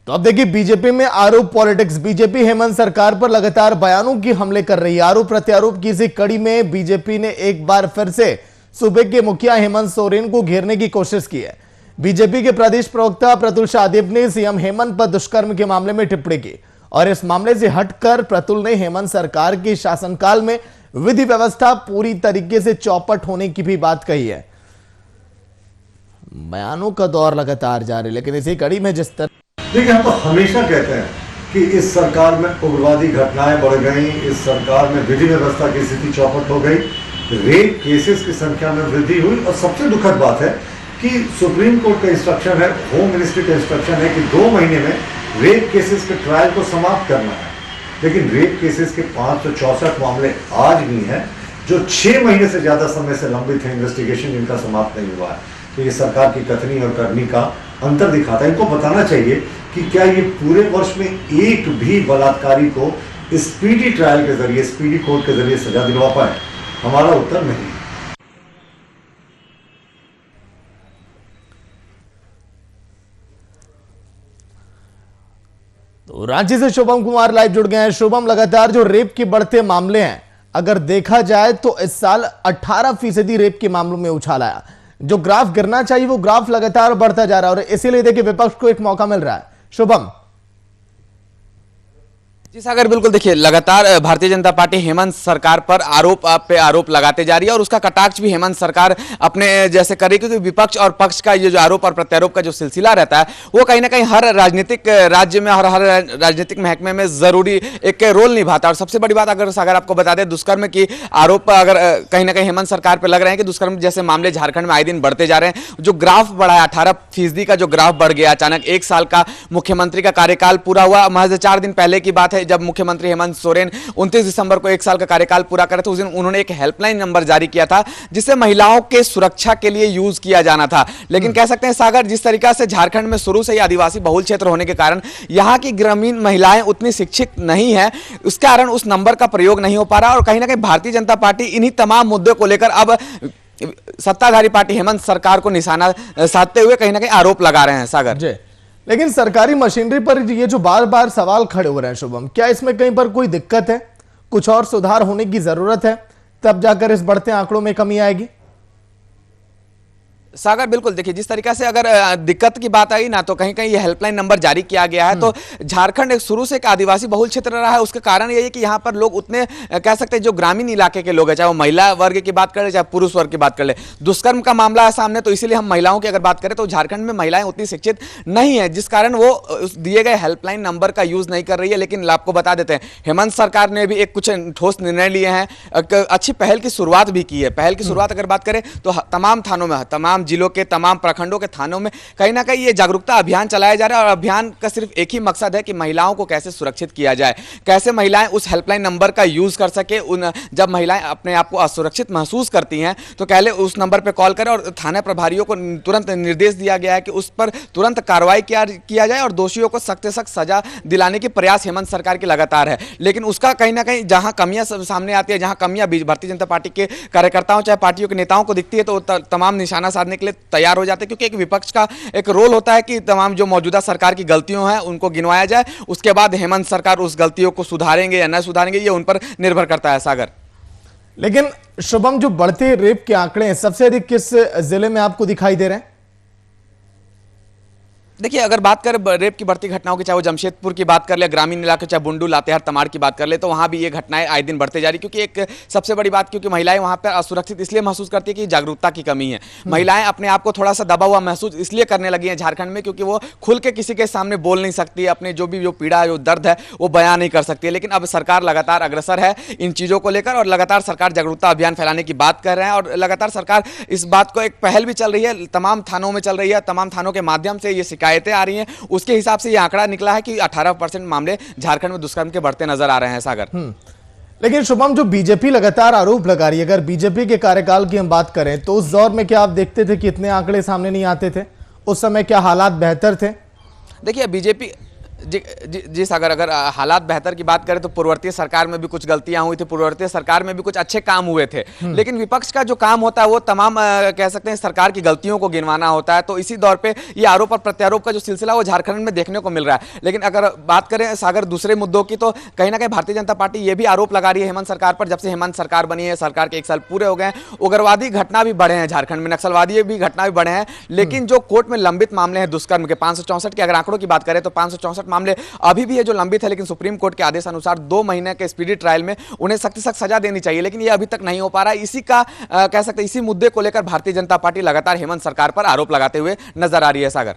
तो अब देखिए बीजेपी में आरोप पॉलिटिक्स। बीजेपी हेमंत सरकार पर लगातार बयानों की हमले कर रही है। आरोप प्रत्यारोप की इसी कड़ी में बीजेपी ने एक बार फिर से सूबे के मुखिया हेमंत सोरेन को घेरने की कोशिश की है। बीजेपी के प्रदेश प्रवक्ता प्रतुल शाहदेव ने सीएम हेमंत पर दुष्कर्म के मामले में टिप्पणी की और इस मामले से हटकर प्रतुल ने हेमंत सरकार के शासनकाल में विधि व्यवस्था पूरी तरीके से चौपट होने की भी बात कही है। बयानों का दौर लगातार जारी, लेकिन इसी कड़ी में जिस तरह देखिए, हम तो हमेशा कहते हैं कि इस सरकार में उग्रवादी घटनाएं बढ़ गई, इस सरकार में विधि व्यवस्था की स्थिति चौपट हो गई, रेप केसेस की संख्या में वृद्धि हुई और सबसे दुखद बात है कि सुप्रीम कोर्ट का इंस्ट्रक्शन है, होम मिनिस्ट्री का इंस्ट्रक्शन है कि 2 महीने में रेप केसेस के ट्रायल को समाप्त करना है। लेकिन रेप केसेस के 564 मामले आज भी हैं जो 6 महीने से ज्यादा समय से लंबित है, इन्वेस्टिगेशन जिनका समाप्त नहीं हुआ है। तो ये सरकार की कथनी और करनी का अंतर दिखाता है। इनको बताना चाहिए कि क्या ये पूरे वर्ष में एक भी बलात्कारी को स्पीडी ट्रायल के जरिए, स्पीडी कोर्ट के जरिए सजा दिलवा पाए? हमारा उत्तर नहीं। तो रांची से शुभम कुमार लाइव जुड़ गए हैं। शुभम, लगातार जो रेप के बढ़ते मामले हैं, अगर देखा जाए तो इस साल 18% रेप के मामलों में उछाल आया। जो ग्राफ गिरना चाहिए वो ग्राफ लगातार बढ़ता जा रहा है और इसीलिए देखिए विपक्ष को एक मौका मिल रहा है। शुभम जी सागर, बिल्कुल देखिए, लगातार भारतीय जनता पार्टी हेमंत सरकार पर आरोप पे आरोप लगाते जा रही है और उसका कटाक्ष भी हेमंत सरकार अपने जैसे करे, क्योंकि विपक्ष और पक्ष का ये जो आरोप और प्रत्यारोप का जो सिलसिला रहता है वो कहीं ना कहीं हर राजनीतिक राज्य में और हर राजनीतिक महकमे में जरूरी एक रोल निभाता है। और सबसे बड़ी बात अगर सागर आपको बता दें, दुष्कर्म की आरोप अगर कहीं ना कहीं हेमंत सरकार पर लग रहे हैं कि दुष्कर्म जैसे मामले झारखंड में आए दिन बढ़ते जा रहे हैं। जो ग्राफ बढ़ा है 18% का जो ग्राफ बढ़ गया अचानक, 1 साल का मुख्यमंत्री का कार्यकाल पूरा हुआ। महज 4 दिन पहले की बात है जब मुख्यमंत्री हेमंत सोरेन 29 दिसंबर को 1 साल का कार्यकाल पूरा करे थे। उस दिन उन्होंने एक हेल्पलाइन नंबर जारी किया था जिसे महिलाओं के सुरक्षा के लिए यूज किया जाना था। लेकिन कह सकते हैं सागर, जिस तरीका से झारखंड में शुरू से ही आदिवासी बहुल क्षेत्र होने के कारण यहां की ग्रामीण महिलाएं उतनी शिक्षित नहीं है, उस कारण उस नंबर का प्रयोग नहीं हो पा रहा। और कहीं ना कहीं भारतीय जनता पार्टी इन्हीं तमाम मुद्दों को लेकर अब सत्ताधारी पार्टी हेमंत सरकार को निशाना साधते हुए कहीं ना कहीं आरोप लगा रहे हैं सागर। लेकिन सरकारी मशीनरी पर ये जो बार बार सवाल खड़े हो रहे हैं शुभम, क्या इसमें कहीं पर कोई दिक्कत है? कुछ और सुधार होने की जरूरत है, तब जाकर इस बढ़ते आंकड़ों में कमी आएगी? सागर बिल्कुल देखिए, जिस तरीका से अगर दिक्कत की बात आई ना, तो कहीं कहीं ये हेल्पलाइन नंबर जारी किया गया है। तो झारखंड एक शुरू से एक आदिवासी बहुल क्षेत्र रहा है। उसका कारण यही है कि यहाँ पर लोग उतने कह सकते हैं जो ग्रामीण इलाके के लोग हैं, चाहे वो महिला वर्ग की बात कर ले चाहे पुरुष वर्ग की बात कर ले, दुष्कर्म का मामला है सामने। तो इसीलिए हम महिलाओं की अगर बात करें तो झारखंड में महिलाएं उतनी शिक्षित नहीं है, जिस कारण वो दिए गए हेल्पलाइन नंबर का यूज नहीं कर रही है। लेकिन आपको बता देते हैं, हेमंत सरकार ने भी एक कुछ ठोस निर्णय लिए हैं, अच्छी पहल की शुरुआत भी की है। पहल की शुरुआत अगर बात करें तो तमाम थानों में, तमाम जिलों के, तमाम प्रखंडों के थानों में कहीं ना कहीं ये जागरूकता अभियान चलाया जा रहा है। और अभियान का सिर्फ एक ही मकसद है कि महिलाओं को कैसे सुरक्षित किया जाए, कैसे महिलाएं उस हेल्पलाइन नंबर का यूज कर सके। जब महिलाएं अपने आप को असुरक्षित महसूस करती हैं तो पहले उस नंबर पर कॉल करें और थाना प्रभारियों को तुरंत निर्देश दिया गया है कि उस पर तुरंत कार्रवाई किया जाए और दोषियों को सख्त से सख्त सजा दिलाने की प्रयास हेमंत सरकार की लगातार है। लेकिन उसका कहीं ना कहीं जहां कमियां सामने आती है, जहां कमियां भारतीय जनता पार्टी के कार्यकर्ताओं चाहे पार्टियों के नेताओं को दिखती है, तो तमाम निशाना साधने के लिए तैयार हो जाते हैं। क्योंकि एक विपक्ष का एक रोल होता है कि तमाम जो मौजूदा सरकार की गलतियां हैं उनको गिनवाया जाए, उसके बाद हेमंत सरकार उस गलतियों को सुधारेंगे या न सुधारेंगे ये उन पर निर्भर करता है सागर। लेकिन शुभम, जो बढ़ते रेप के आंकड़े हैं सबसे अधिक किस जिले में आपको दिखाई दे रहे हैं? देखिए, अगर बात करें रेप की बढ़ती घटनाओं की, चाहे वो जमशेदपुर की बात कर ले, ग्रामीण इलाके चाहे बुंडू, लातेहार, तमाड़ की बात कर ले, तो वहाँ भी ये घटनाएं आए दिन बढ़ते जा रही। क्योंकि एक सबसे बड़ी बात, क्योंकि महिलाएं वहाँ पर असुरक्षित इसलिए महसूस करती है कि जागरूकता की कमी है। महिलाएं अपने आप को थोड़ा सा दबा हुआ महसूस इसलिए करने लगी हैं झारखंड में, क्योंकि वो खुल के किसी के सामने बोल नहीं सकती, अपने जो पीड़ा, जो दर्द है वो बयान नहीं कर सकती। लेकिन अब सरकार लगातार अग्रसर है इन चीज़ों को लेकर और लगातार सरकार जागरूकता अभियान फैलाने की बात कर रहे हैं। और लगातार सरकार इस बात को, एक पहल भी चल रही है, तमाम थानों में चल रही है, तमाम थानों के माध्यम से ये शिकायतें आ रही हैं। उसके हिसाब से ये आंकड़ा निकला है कि 18% मामले झारखंड में दुष्कर्म के बढ़ते नजर आ रहे हैं सागर। लेकिन शुभम, जो बीजेपी लगातार आरोप लगा रही है, अगर बीजेपी के कार्यकाल की हम बात करें तो उस दौर में क्या आप देखते थे कि इतने आंकड़े सामने नहीं आते थे? उस समय क्या हालात बेहतर थे? देखिए, जी सागर, अगर हालात बेहतर की बात करें तो पूर्ववर्ती सरकार में भी कुछ गलतियां हुई थी, पूर्ववर्ती सरकार में भी कुछ अच्छे काम हुए थे, लेकिन विपक्ष का जो काम होता है वो तमाम कह सकते हैं सरकार की गलतियों को गिनवाना होता है। तो इसी दौर पे ये आरोप और प्रत्यारोप का जो सिलसिला वो झारखंड में देखने को मिल रहा है। लेकिन अगर बात करें सागर दूसरे मुद्दों की, तो कहीं ना कहीं भारतीय जनता पार्टी ये भी आरोप लगा रही है हेमंत सरकार पर, जब से हेमंत सरकार बनी है, सरकार के 1 साल पूरे हो गए हैं, उग्रवादी घटना भी बढ़े हैं झारखंड में, नक्सलवादी भी घटना भी बढ़े हैं, लेकिन जो कोर्ट में लंबित मामले हैं दुष्कर्म के 564 के अगर आंकड़ों की बात करें तो 564 मामले अभी भी है जो लंबित है, लेकिन सुप्रीम कोर्ट के आदेश अनुसार 2 महीने के स्पीडी ट्रायल में उन्हें सख्त से सख्त सजा देनी चाहिए, लेकिन ये अभी तक नहीं हो पा रहा है। इसी का कह सकते हैं, इसी मुद्दे को लेकर भारतीय जनता पार्टी लगातार हेमंत सरकार पर आरोप लगाते हुए नजर आ रही है सागर।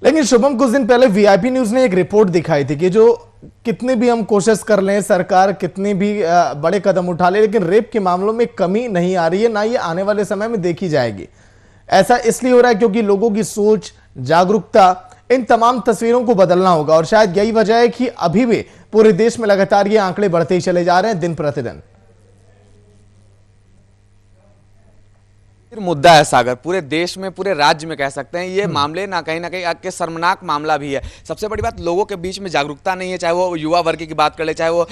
लेकिन शुभम, कुछ दिन पहले वीआईपी न्यूज ने एक रिपोर्ट दिखाई थी कि जो कितनी भी हम कोशिश कर लें, सरकार कितनी भी बड़े कदम उठा ले, लेकिन रेप के मामलों में कमी नहीं आ रही है, ना ये आने वाले समय में देखी जाएगी। ऐसा इसलिए हो रहा है क्योंकि लोगों की सोच, जागरूकता, इन तमाम तस्वीरों को बदलना होगा, और शायद यही वजह है कि अभी भी पूरे देश में लगातार ये आंकड़े बढ़ते ही चले जा रहे हैं दिन प्रतिदिन। मुद्दा है सागर, पूरे देश में, पूरे राज्य में कह सकते हैं ये मामले ना कहीं के शर्मनाक मामला भी है। सबसे बड़ी बात, लोगों के बीच में जागरूकता नहीं है, चाहे वो युवा वर्ग की बात कर ले, चाहे वो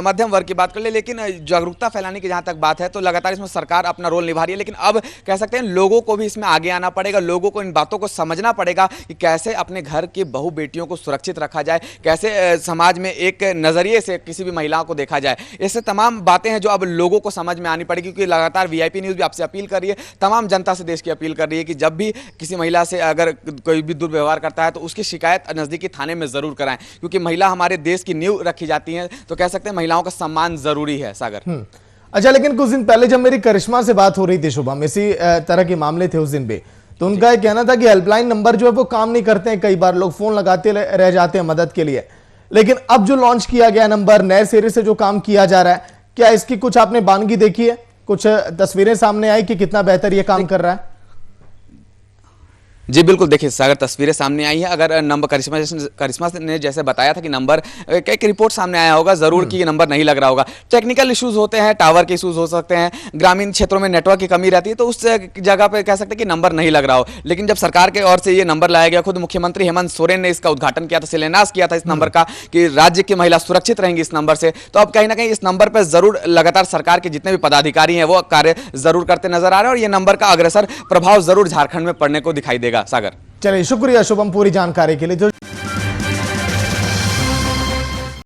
मध्यम वर्ग की बात कर ले, लेकिन जागरूकता फैलाने की जहां तक बात है तो लगातार इसमें सरकार अपना रोल निभा रही है। लेकिन अब कह सकते हैं लोगों को भी इसमें आगे आना पड़ेगा, लोगों को इन बातों को समझना पड़ेगा कि कैसे अपने घर की बहू बेटियों को सुरक्षित रखा जाए, कैसे समाज में एक नजरिए से किसी भी महिलाओं को देखा जाए। ऐसे तमाम बातें हैं जो अब लोगों को समझ में आनी पड़ेगी, क्योंकि लगातार वीआईपी न्यूज भी आपसे अपील कर रही है, तमाम जनता से देश की अपील कर रही है कि जब भी किसी महिला से अगर कोई भी दुर्व्यवहार करता है तो उसकी शिकायत नजदीकी थाने में जरूर कराएं, क्योंकि महिला हमारे देश की नींव रखी जाती है, तो कह सकते हैं महिलाओं का सम्मान जरूरी है सागर। अच्छा, लेकिन कुछ दिन पहले जब मेरी करिश्मा से बात हो रही थी शुभम, इसी तरह के मामले थे उस दिन भी, तो उनका यह कहना था कि हेल्पलाइन नंबर जो है वो काम नहीं करते हैं, कई बार लोग फोन लगाते रह जाते हैं मदद के लिए। लेकिन अब जो लॉन्च किया गया नंबर, नए सिरे से जो काम किया जा रहा है, क्या इसकी कुछ आपने बानगी देखी है? कुछ तस्वीरें सामने आई कि कितना बेहतर ये काम कर रहा है? जी बिल्कुल, देखिए सागर, तस्वीरें सामने आई है। अगर नंबर करिश्मा ने जैसे बताया था कि नंबर एक रिपोर्ट सामने आया होगा जरूर कि ये नंबर नहीं लग रहा होगा, टेक्निकल इश्यूज होते हैं, टावर के इश्यूज हो सकते हैं, ग्रामीण क्षेत्रों में नेटवर्क की कमी रहती है, तो उस जगह पे कह सकते हैं कि नंबर नहीं लग रहा हो। लेकिन जब सरकार के ओर से ये नंबर लाया गया, खुद मुख्यमंत्री हेमंत सोरेन ने इसका उद्घाटन किया था, शिलान्यास किया था इस नंबर का, कि राज्य की महिला सुरक्षित रहेंगी इस नंबर से। तो अब कहीं ना कहीं इस नंबर पर जरूर लगातार सरकार के जितने भी पदाधिकारी हैं वो कार्य जरूर करते नजर आ रहे हैं, और ये नंबर का अग्रसर प्रभाव जरूर झारखंड में पड़ने को दिखाई देगा सागर। चलिए, शुक्रिया शुभम पूरी जानकारी के लिए। जो